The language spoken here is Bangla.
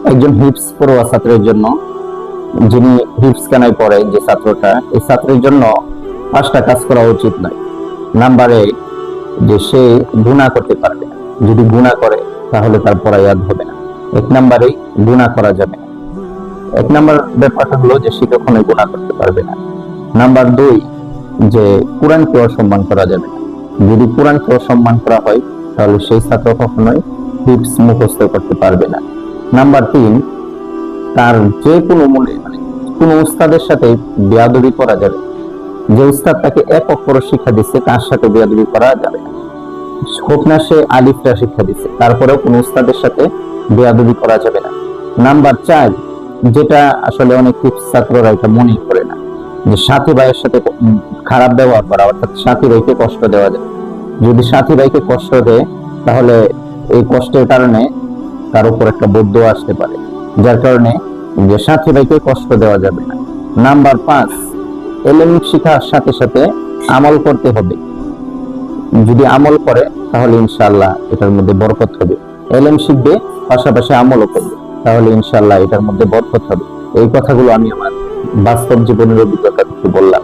একজন হিপস পড়ুয়া ছাত্রের জন্য, যিনি হিপস কেনায় পড়ে যে ছাত্রটা, এই ছাত্রের জন্য 5টা কাজ করা উচিত নয়। নাম্বার 1, যে সে গুনাহ করতে পারবে না। যদি গুনাহ করে তাহলে তার পড়া ইয়াদ হবে না। 1 নম্বরে গুনাহ করা যাবে না। 1 নম্বর ব্যাপারটা হলো যে সে কখনোই গুনাহ করতে পারবে না। নাম্বার 2, যে কোরআনকে অসম্মান করা যাবে না। যদি কোরআনকে অসম্মান করা হয় তাহলে সেই ছাত্র কখনোই হিপস মুখস্থ করতে পারবে না। নাম্বার 3, তার যে কোনো মূল্যে মানে কোনো উস্তাদের সাথে বেয়াদবি করা যাবে। যে উস্তাদ তাকে এক অক্ষর শিক্ষা দিচ্ছে তার সাথে বেয়াদবি করা যাবে না। হোক না সে আলিফটা শিক্ষা দিচ্ছে, তারপরেও কোনো উস্তাদের সাথে বেয়াদবি করা যাবে না। নাম্বার 4, যেটা আসলে অনেক ছাত্ররা এটা মনে করে না, যে সাথী ভাইয়ের সাথে খারাপ ব্যবহার করা, অর্থাৎ সাথী ভাইকে কষ্ট দেওয়া যায়। যদি সাথী ভাইকে কষ্ট দেয় তাহলে এই কষ্টের কারণে তার উপর একটা বদদোয়া আসতে পারে, যার কারণে যে সাথী ভাইকে কষ্ট দেওয়া যাবে না। নাম্বার 5, এলেম শিখার সাথে সাথে আমল করতে হবে। যদি আমল করে তাহলে ইনশাআল্লাহ এটার মধ্যে বরকত হবে। এলেম শিখবে, পাশাপাশি আমলও করবে, তাহলে ইনশাআল্লাহ এটার মধ্যে বরকত হবে। এই কথাগুলো আমি আমার বাস্তব জীবনের অভিজ্ঞতা থেকে বললাম।